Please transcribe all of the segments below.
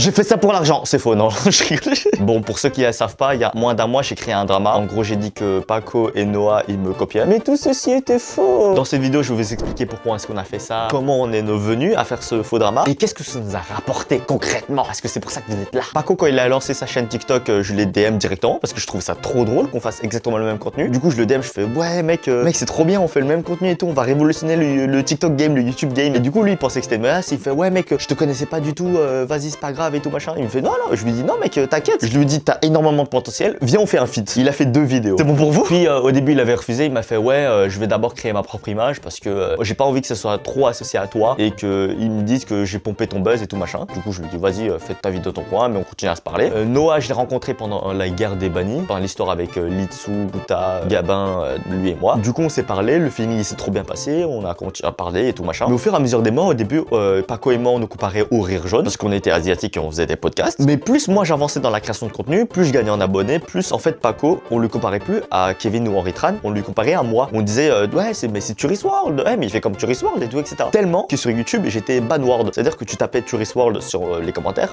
J'ai fait ça pour l'argent. C'est faux, non, je rigole. Bon, pour ceux qui ne savent pas, il y a moins d'un mois, j'ai créé un drama. En gros, j'ai dit que Paco et Noah, ils me copiaient. Mais tout ceci était faux. Dans cette vidéo, je vais vous expliquer pourquoi est-ce qu'on a fait ça, comment on est venus à faire ce faux drama et qu'est-ce que ça nous a rapporté concrètement. Parce que c'est pour ça que vous êtes là. Paco, quand il a lancé sa chaîne TikTok, je l'ai DM directement parce que je trouvais ça trop drôle qu'on fasse exactement le même contenu. Du coup, je le DM, je fais ouais, mec, c'est trop bien, on fait le même contenu et tout, on va révolutionner le TikTok game, le YouTube game. Et du coup, lui, il pensait que c'était une menace. Il fait ouais, mec, je te connaissais pas du tout, vas-y, c'est pas grave et tout machin. Il me fait non, non, je lui dis non, mec, t'inquiète. Je lui dis t'as énormément de potentiel, viens, on fait un feat. Il a fait 2 vidéos. C'est bon pour vous? Puis au début, il avait refusé, il m'a fait ouais, je vais d'abord créer ma propre image parce que j'ai pas envie que ce soit trop associé à toi et qu'ils me disent que j'ai pompé ton buzz et tout machin. Du coup, je lui dis vas-y, fais ta vie de ton coin, mais on continue à se parler. Noah, je l'ai rencontré pendant la guerre des bannis, pendant l'histoire avec Litsu, Buta, Gabin, lui et moi. Du coup, on s'est parlé, le feeling il s'est trop bien passé, on a continué à parler et tout machin. Mais au fur et à mesure des mois, au début, Paco et moi, on nous comparait au Rire Jaune parce qu'on était asiatiques et on faisait des podcasts. Mais plus moi j'avançais dans la création de contenu, plus je gagnais en abonnés, plus en fait Paco, on lui comparait plus à Kevin ou Henry Tran, on lui comparait à moi. On disait ouais, c'est Tourist World, ouais, mais il fait comme Tourist World et tout, etc. Tellement que sur YouTube, j'étais banward. C'est-à-dire que tu tapais Tourist World sur les commentaires,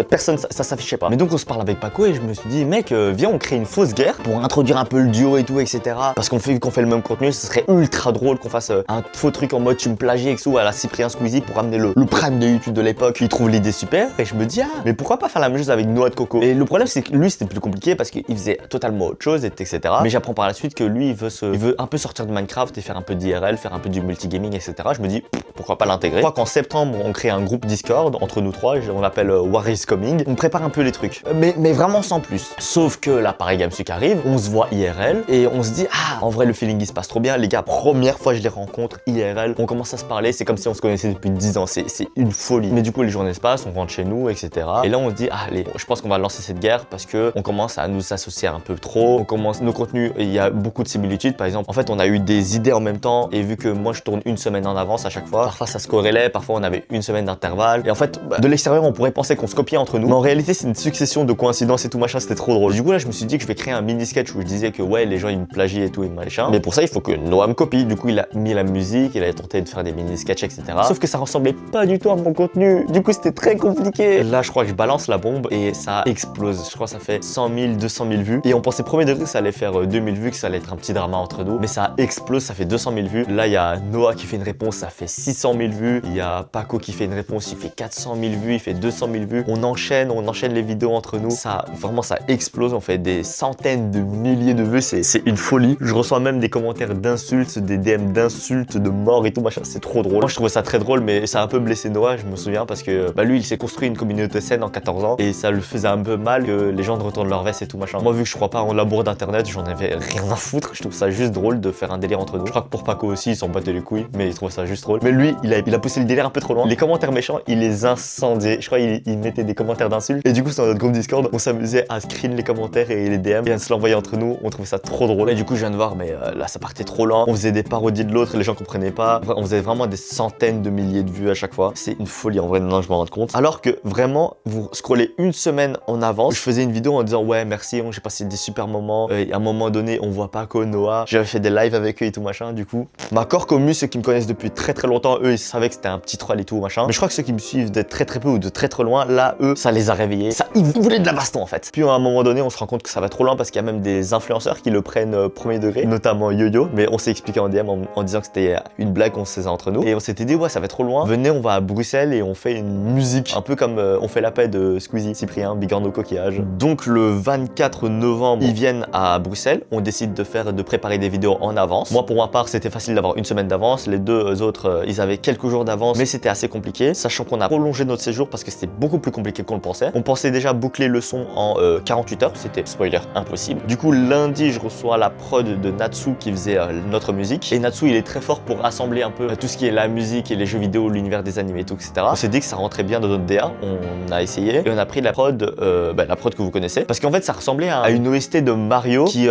personne, ça s'affichait pas. Mais donc on se parle avec Paco et je me suis dit, mec, viens, on crée une fausse guerre pour introduire un peu le duo et tout, etc. Parce qu'on fait le même contenu, ce serait ultra drôle qu'on fasse un faux truc en mode tu me plagies et tout à la Cyprien Squeezie pour ramener le prime de YouTube de l'époque. Il trouve l'idée super et je me dis, ah, mais pourquoi pas faire la même chose avec Noah de Coco? Et le problème, c'est que lui, c'était plus compliqué parce qu'il faisait totalement autre chose, etc. Mais j'apprends par la suite que lui, il veut un peu sortir de Minecraft et faire un peu d'IRL, faire un peu du multigaming, etc. Je me dis, pourquoi pas l'intégrer? Je crois qu'en septembre, on crée un groupe Discord entre nous trois, on l'appelle War is Coming. On prépare un peu les trucs, mais vraiment sans plus. Sauf que là, Paris Games Week arrive, on se voit IRL et on se dit, ah, en vrai, le feeling il se passe trop bien. Les gars, première fois je les rencontre IRL, on commence à se parler, c'est comme si on se connaissait depuis 10 ans, c'est une folie. Mais du coup, les journées se passent, on rentre chez nous, etc. Et là, on se dit, ah, allez, je pense qu'on va lancer cette guerre parce que on commence à nous associer un peu trop. On commence nos contenus, il y a beaucoup de similitudes. Par exemple, en fait, on a eu des idées en même temps et vu que moi je tourne une semaine en avance à chaque fois, parfois ça se corrélait, parfois on avait une semaine d'intervalle. Et en fait, de l'extérieur, on pourrait penser qu'on se copiait entre nous, mais en réalité, c'est une succession de coïncidences et tout machin. C'était trop drôle. Du coup, là, je me suis dit que je vais créer un mini sketch où je disais que ouais, les gens ils me plagient et tout et machin. Mais pour ça, il faut que Noah me copie. Du coup, il a mis la musique, il a tenté de faire des mini sketchs, etc. Sauf que ça ressemblait pas du tout à mon contenu. Du coup, c'était très compliqué. Et là, je crois que je balance la bombe et ça explose. Je crois que ça fait 100 000, 200 000 vues. Et on pensait premier degré que ça allait faire 2000 vues, que ça allait être un petit drama entre nous. Mais ça explose, ça fait 200 000 vues. Là, il y a Noah qui fait une réponse, ça fait 600 000 vues. Il y a Paco qui fait une réponse, il fait 400 000 vues, il fait 200 000 vues. On enchaîne les vidéos entre nous. Ça, vraiment, ça explose. On fait des centaines de milliers de vues. C'est une folie. Je reçois même des commentaires d'insultes, des DM d'insultes, de morts et tout, machin. C'est trop drôle. Moi, je trouvais ça très drôle, mais ça a un peu blessé Noah, je me souviens, parce que lui, il s'est construit une communauté saine en 14 ans et ça le faisait un peu mal que les gens retournent leur veste et tout, machin. Moi, vu que je crois pas en l'amour d'internet, j'en avais rien à foutre. Je trouve ça juste drôle de faire un délire entre nous. Je crois que pour Paco aussi, il s'en battait les couilles, mais il trouve ça juste drôle. Mais lui, il a poussé le délire un peu trop loin. Les commentaires méchants, il les incendiait. Je crois qu'il mettait des commentaires d'insultes. Et du coup, sur notre groupe Discord, on s'amusait à screen les commentaires et les DM et à se l'envoyer entre nous. On trouvait ça trop drôle. Et du coup, je viens de voir, mais là, ça partait trop lent. On faisait des parodies de l'autre, les gens comprenaient pas. On faisait vraiment des centaines de milliers de vues à chaque fois. C'est une folie en vrai, maintenant je m'en rends compte. Alors que vraiment, vous scrollez une semaine en avance. Je faisais une vidéo en disant ouais, merci, j'ai passé des super moments. Et à un moment donné, on voit Paco, Noah. J'avais fait des lives avec eux et tout machin. Du coup, ma core commu, ceux qui me connaissent depuis très très longtemps, eux ils savaient que c'était un petit troll et tout machin. Mais je crois que ceux qui me suivent de très très peu ou de très très loin, là eux, ça les a réveillés. Ça, ils voulaient de la baston en fait. Puis à un moment donné, on se rend compte que ça va trop loin parce qu'il y a même des influenceurs qui le prennent premier degré, notamment Yo-Yo. Mais on s'est expliqué en DM en disant que c'était une blague qu'on se faisait entre nous. Et on s'était dit ouais, ça va trop loin. Venez, on va à Bruxelles et on fait une musique. Un peu comme on fait la paix de Squeezie, Cyprien, Bigorneau Coquillage. Donc le 24 novembre, ils viennent à Bruxelles. On décide de préparer des vidéos en avance. Moi, pour ma part, c'était facile d'avoir une semaine d'avance. Les deux autres, ils avaient quelques jours d'avance, mais c'était assez compliqué. Sachant qu'on a prolongé notre séjour parce que c'était beaucoup plus compliqué qu'on le pensait. On pensait déjà boucler le son en 48 heures. C'était, spoiler, impossible. Du coup, lundi, je reçois la prod de Natsu qui faisait notre musique. Et Natsu, il est très fort pour assembler un peu tout ce qui est la musique et les jeux vidéo, l'univers des animés et tout, etc. On s'est dit que ça rentrait bien dans notre DA. On a essayé et on a pris la prod que vous connaissez. Parce qu'en fait, ça ressemblait à une OST de Mario qui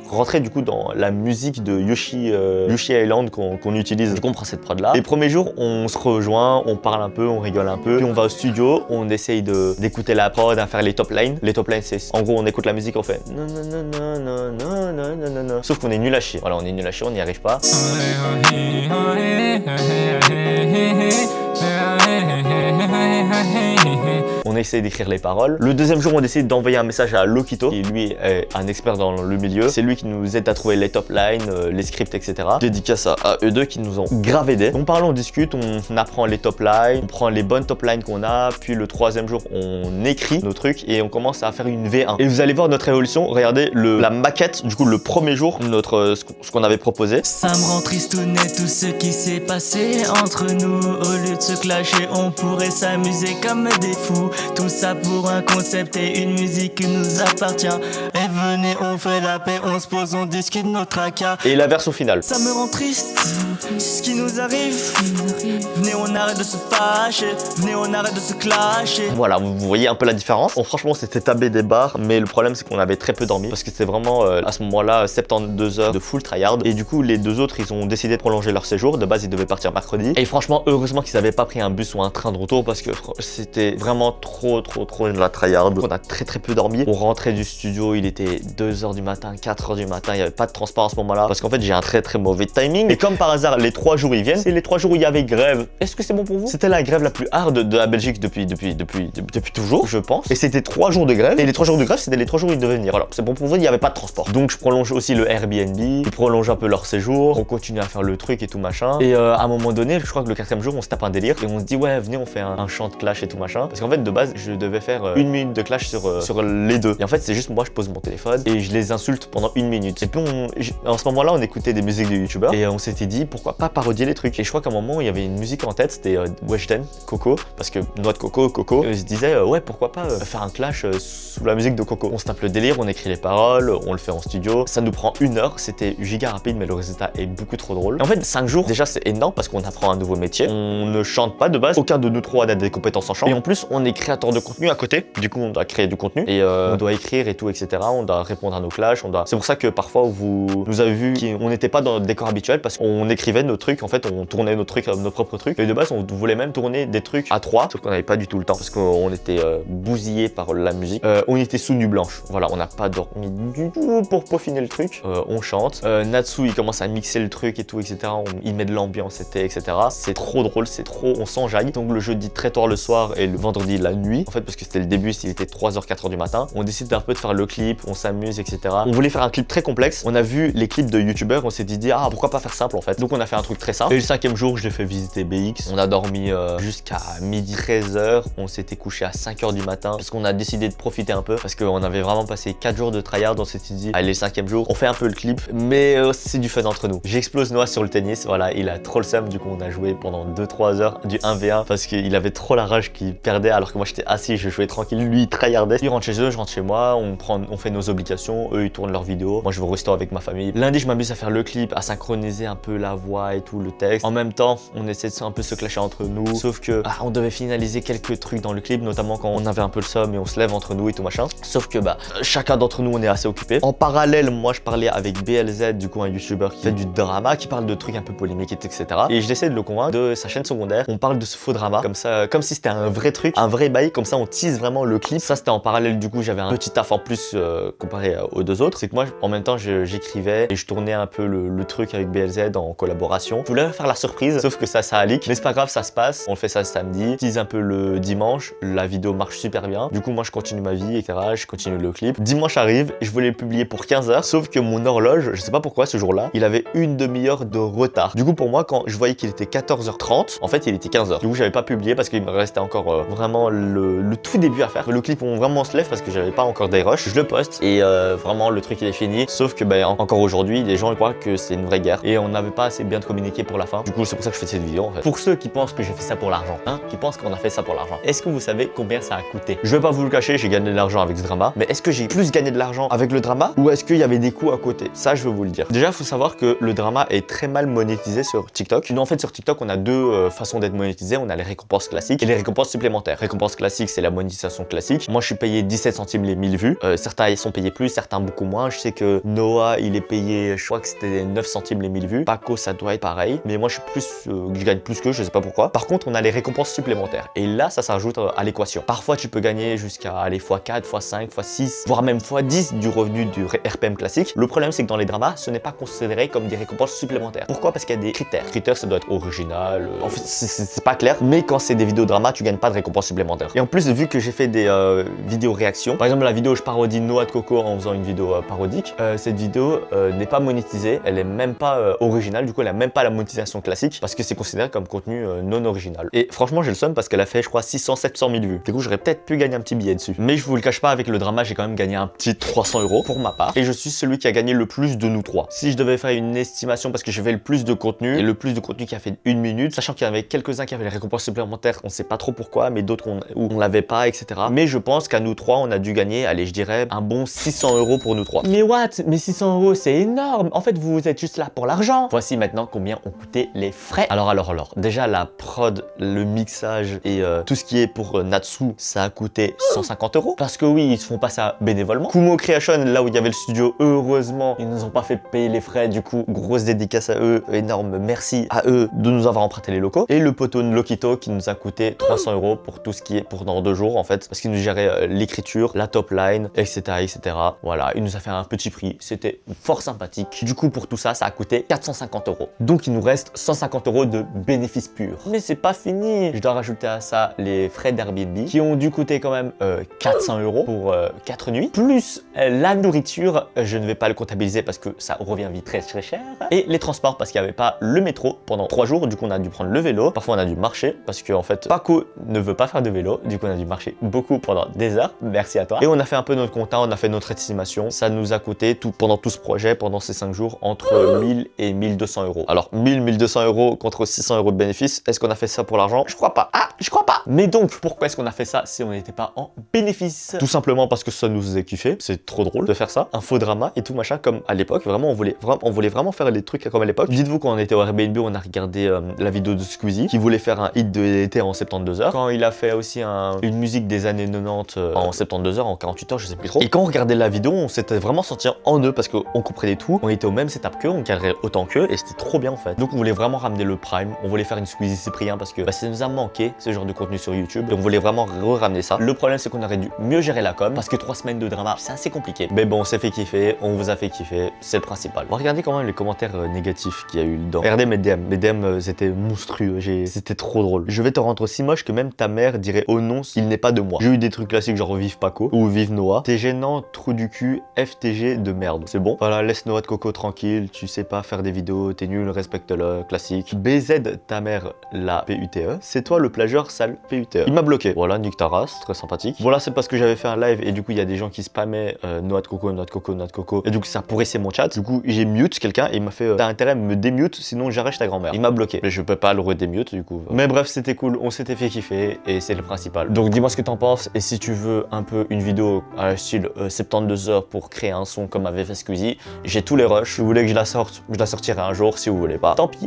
rentrait du coup dans la musique de Yoshi Island qu'on utilise. Du coup, on prend cette prod là. Les premiers jours, on se rejoint, on parle un peu, on rigole un peu. Puis on va au studio, on essaye d'écouter la prod, à faire les top lines. Les top lines, c'est en gros, on écoute la musique, on fait non, non, non, non, non, non, non, non, non, non. Sauf qu'on est nul à chier. Voilà, on est nul à chier, on n'y arrive pas. on essaie d'écrire les paroles. Le deuxième jour, on décide d'envoyer un message à Lokito, qui lui est un expert dans le milieu. C'est lui qui nous aide à trouver les top lines, les scripts, etc. Dédicace à eux deux qui nous ont grave aidé. On parle, on discute, on apprend les top lines, on prend les bonnes top lines qu'on a, puis le troisième jour, on écrit nos trucs et on commence à faire une V1. Et vous allez voir notre évolution. Regardez la maquette, du coup, le premier jour, ce qu'on avait proposé. Ça me rend tristounet tout ce qui s'est passé entre nous. Au lieu de se clasher, on pourrait s'amuser comme des fous. Tout ça pour un concept et une musique qui nous appartient. Et venez, on fait la paix, on se pose, on discute de notre tracas. Et la version finale. Ça me rend triste, ce qui nous arrive. Venez, on arrête de se fâcher. Venez, on arrête de se clasher. Voilà, vous voyez un peu la différence. Bon, franchement, c'était taper des barres, mais le problème, c'est qu'on avait très peu dormi parce que c'était vraiment à ce moment-là 72 heures de full tryhard. Et du coup, les deux autres, ils ont décidé de prolonger leur séjour. De base, ils devaient partir mercredi. Et franchement, heureusement qu'ils n'avaient pas pris un bus ou un train de retour parce que c'était vraiment trop de la tryhard. On a très peu dormi. On rentrait du studio, il était 2h du matin, 4h du matin. Il n'y avait pas de transport à ce moment-là parce qu'en fait, j'ai un très mauvais timing. Et comme par hasard, les 3 jours ils viennent, c'est les 3 jours où il y avait grève. Est-ce que c'est bon pour vous? C'était la grève la plus hard de la Belgique depuis toujours, je pense. Et c'était 3 jours de grève. Et les 3 jours de grève, c'était les 3 jours où ils devaient venir. Alors, c'est bon pour vous, il n'y avait pas de transport. Donc, je prolonge aussi le Airbnb. Ils prolongent un peu leur séjour. On continue à faire le truc et tout machin. Et à un moment donné, je crois que le 4e jour, on se tape un délire. Et on se dit, ouais, venez, on fait un chant de clash et tout machin. Parce qu'en fait, de base, je devais faire 1 minute de clash sur les deux. Et en fait, c'est juste moi, je pose mon téléphone et je les insulte pendant 1 minute. Et puis, en ce moment-là, on écoutait des musiques de youtubeurs. Et on s'était dit, pourquoi pas parodier les trucs. Et je crois qu'à un moment, il y avait une musique en tête, c'était Weshden, Coco. Parce que noix de coco, Coco. Et je disais, ouais, pourquoi pas faire un clash sous la musique de Coco. On se tape le délire, on écrit les paroles, on le fait en studio. Ça nous prend 1 heure, c'était giga rapide, mais le résultat est beaucoup trop drôle. Et en fait, 5 jours, déjà, c'est énorme parce qu'on apprend un nouveau métier. On ne chante pas de base. Aucun de nous trois n'a des compétences en chant. Et en plus, on est créateur de contenu à côté. Du coup, on doit créer du contenu. Et on doit écrire et tout, etc. On doit répondre à nos clashs. C'est pour ça que parfois, vous nous avez vu qu'on n'était pas dans le décor habituel parce qu'on écrivait nos trucs. En fait, on tournait nos trucs, nos propres trucs. Et de base, on voulait même tourner des trucs à 3, sauf qu'on n'avait pas du tout le temps parce qu'on était bousillé par la musique. On était sous nuit blanche. Voilà, on n'a pas dormi du tout pour peaufiner le truc. On chante. Natsu, il commence à mixer le truc et tout, etc. Il met de l'ambiance, etc. C'est trop drôle, c'est trop. On s'enjaille. Donc le jeudi très tard le soir et le vendredi la nuit. En fait, parce que c'était le début, il était 3h, 4h du matin. On décide un peu de faire le clip, on s'amuse, etc. On voulait faire un clip très complexe. On a vu les clips de youtubeurs, on s'est dit, ah, pourquoi pas faire simple en fait. Donc on a fait un truc très simple. Et le 5e jour, je l'ai fait visiter BX. On a dormi jusqu'à midi 13h. On s'était couché à 5h du matin parce qu'on a décidé de profiter un peu parce qu'on avait vraiment passé 4 jours de tryhard. On s'était dit, allez, le 5e jour, on fait un peu le clip, mais c'est du fun entre nous. J'explose Noah sur le tennis. Voilà, il a trop le seum. Du coup, on a joué pendant 2-3 heures du 1v1 parce qu'il avait trop la rage qu'il perdait alors que moi j'étais assis, je jouais tranquille. Lui, il tryhardait. Il rentre chez eux, je rentre chez moi. On fait nos obligations. Eux, ils tournent leurs vidéos. Moi, je vais au resto avec ma famille. Lundi, je m'amuse à faire le clip, à synchroniser un peu la voix et tout, le texte. En même temps, on essaie de un peu se clasher entre nous. Sauf que on devait finaliser quelques trucs dans le clip, notamment quand on avait un peu le seum et on se lève entre nous et tout machin. Sauf que chacun d'entre nous, on est assez occupé. En parallèle, moi, je parlais avec BLZ, du coup, un youtubeur qui fait du drama, qui parle de trucs un peu polémiques, etc. Et j'essaie de le convaincre de sa chaîne secondaire. On parle de ce faux drama, comme ça, comme si c'était un vrai truc, un vrai bail. Comme ça, on tease vraiment le clip. Ça, c'était en parallèle. Du coup, j'avais un petit taf en plus comparé aux deux autres. C'est que moi, en même temps, j'écrivais et je tournais un peu le truc avec BLZ en collaboration. Je voulais faire la surprise, sauf que ça a leak. Mais c'est pas grave, ça se passe. On fait ça samedi. Tease un peu le dimanche. La vidéo marche super bien. Du coup, moi, je continue ma vie, etc. Je continue le clip. Dimanche arrive. Je voulais le publier pour 15h. Sauf que mon horloge, je sais pas pourquoi ce jour-là, il avait 1 demi-heure de retard. Du coup, pour moi, quand je voyais qu'il était 14h30, en fait, il était 15h. Du coup, j'avais pas publié parce qu'il me restait encore vraiment le tout début à faire. Le clip, on vraiment se lève parce que j'avais pas encore des rushs. Je le poste et vraiment, le truc, il est fini. Sauf que, encore aujourd'hui, les gens ils croient que c'est une vraie guerre et on n'avait pas assez bien communiqué pour la fin. Du coup, c'est pour ça que je fais cette vidéo en fait. Pour ceux qui pensent que j'ai fait ça pour l'argent, qui pensent qu'on a fait ça pour l'argent, est-ce que vous savez combien ça a coûté? Je vais pas vous le cacher, j'ai gagné de l'argent avec ce drama, mais est-ce que j'ai plus gagné de l'argent avec le drama ou est-ce qu'il y avait des coûts à côté? Ça, je vais vous le dire. Déjà, il faut savoir que le drama est très mal monétisé sur TikTok. En fait, sur TikTok, on a deux façons d'être monétisé. On a les récompenses classiques et les récompenses supplémentaires. Récompenses classiques, c'est la monétisation classique. Moi, je suis payé 17 centimes les 1000 vues. Certains ils sont payés plus, certains beaucoup moins. Je sais que Noah, il est payé, je crois que c'était 9 centimes les 1000 vues. Paco, ça doit être pareil. Mais moi, je gagne plus que, je sais pas pourquoi. Par contre, on a les récompenses supplémentaires. Et là, ça s'ajoute à l'équation. Parfois, tu peux gagner jusqu'à aller x4, x5, x6, voire même x10 du revenu du RPM classique. Le problème, c'est que dans les dramas, ce n'est pas considéré comme des récompenses supplémentaires. Pourquoi? Parce qu'il y a des critères. Critères, ça doit être original. En fait, c'est pas clair. Mais quand c'est des vidéos drama, tu gagnes pas de récompenses supplémentaires. commentaires. Et en plus, vu que j'ai fait des vidéos réactions, par exemple la vidéo où je parodie Noix de Coco en faisant une vidéo parodique, cette vidéo n'est pas monétisée, elle est même pas originale, du coup elle a même pas la monétisation classique parce que c'est considéré comme contenu non original. Et franchement j'ai le seum parce qu'elle a fait je crois 600-700 000 vues. Du coup j'aurais peut-être pu gagner un petit billet dessus. Mais je vous le cache pas, avec le drama j'ai quand même gagné un petit 300 € pour ma part. Et je suis celui qui a gagné le plus de nous trois. Si je devais faire une estimation parce que j'ai fait le plus de contenu, et le plus de contenu qui a fait 1 minute, sachant qu'il y en avait quelques-uns qui avaient les récompenses supplémentaires, on sait pas trop pourquoi, mais d'autres où on l'avait pas, etc. Mais je pense qu'à nous trois on a dû gagner, allez je dirais un bon 600 € pour nous trois. Mais what? Mais 600 € c'est énorme. En fait vous êtes juste là pour l'argent. Voici maintenant combien ont coûté les frais. Alors déjà la prod, le mixage et tout ce qui est pour Natsu, ça a coûté 150 € parce que oui ils se font pas ça bénévolement. Kumo Creation, là où il y avait le studio, heureusement ils nous ont pas fait payer les frais, du coup grosse dédicace à eux, énorme merci à eux de nous avoir emprunté les locaux. Et le poteau Lokito qui nous a coûté 300 € pour tout ce qui est pour dans 2 jours en fait, parce qu'il nous gérait l'écriture, la top line, etc., etc. Voilà, il nous a fait un petit prix, c'était fort sympathique. Du coup pour tout ça, ça a coûté 450 €. Donc il nous reste 150 € de bénéfices purs. Mais c'est pas fini, je dois rajouter à ça les frais d'Airbnb qui ont dû coûter quand même 400 € pour 4 nuits, plus la nourriture, je ne vais pas le comptabiliser parce que ça revient vite très cher, et les transports parce qu'il n'y avait pas le métro pendant 3 jours, du coup on a dû prendre le vélo, parfois on a dû marcher parce que en fait Paco ne veut pas faire de vélo, du coup on a dû marcher beaucoup pendant des heures, merci à toi. Et on a fait un peu notre compta, on a fait notre estimation, ça nous a coûté pendant tout ce projet, pendant ces 5 jours, entre 1000 et 1200 €. Alors 1200 € contre 600 € de bénéfices, est-ce qu'on a fait ça pour l'argent? Je crois pas. Ah, je crois pas. Mais donc pourquoi est-ce qu'on a fait ça si on n'était pas en bénéfice? Tout simplement parce que ça nous faisait kiffer, c'est trop drôle de faire ça, un faux drama et tout machin comme à l'époque. Vraiment on voulait vraiment faire les trucs comme à l'époque. Dites-vous quand on était au Airbnb, on a regardé la vidéo de Squeezie qui voulait faire un hit de l'été en 72 heures. Quand il a fait aussi une musique des années 90 en 72 heures, en 48 heures, je sais plus trop. Et quand on regardait la vidéo, on s'était vraiment senti en eux parce qu'on comprenait tout. On était au même setup qu'eux, on cadrait autant qu'eux et c'était trop bien en fait. Donc on voulait vraiment ramener le prime, on voulait faire une Squeezie Cyprien parce que ça nous a manqué ce genre de contenu sur YouTube. Donc on voulait vraiment ramener ça. Le problème c'est qu'on aurait dû mieux gérer la com parce que 3 semaines de drama c'est assez compliqué. Mais bon, on s'est fait kiffer, on vous a fait kiffer, c'est le principal. On va regarder quand même les commentaires négatifs qu'il y a eu dedans. Regardez mes DM. Mes DM c'était monstrueux, c'était trop drôle. Je vais te rendre aussi moche que même ta mère dirait oh non, il n'est pas de moi. J'ai eu des trucs classiques genre vive Paco ou vive Noah. T'es gênant, trou du cul, FTG de merde. C'est bon. Voilà, laisse Noah de Coco tranquille, tu sais pas faire des vidéos, t'es nul, respecte-le, classique. BZ ta mère la PUTE. C'est toi le plagieur sale PUTE. Il m'a bloqué. Voilà, nique ta race, très sympathique. Voilà, c'est parce que j'avais fait un live et du coup il y a des gens qui spammaient Noix de Coco, Noix de Coco, Noix de Coco. Et du coup ça pourrissait mon chat. Du coup j'ai mute quelqu'un et il m'a fait t'as intérêt à me démute sinon j'arrête ta grand-mère. Il m'a bloqué. Mais je peux pas le redémute du coup. Mais bref, c'était cool, on s'était fait kiffer et c'est le principal. Donc dis-moi ce que t'en penses et si tu veux un peu une vidéo à style 72 heures pour créer un son comme avait fait Squeezie, j'ai tous les rushs. Si vous voulez que je la sorte, je la sortirai un jour. Si vous voulez pas, tant pis.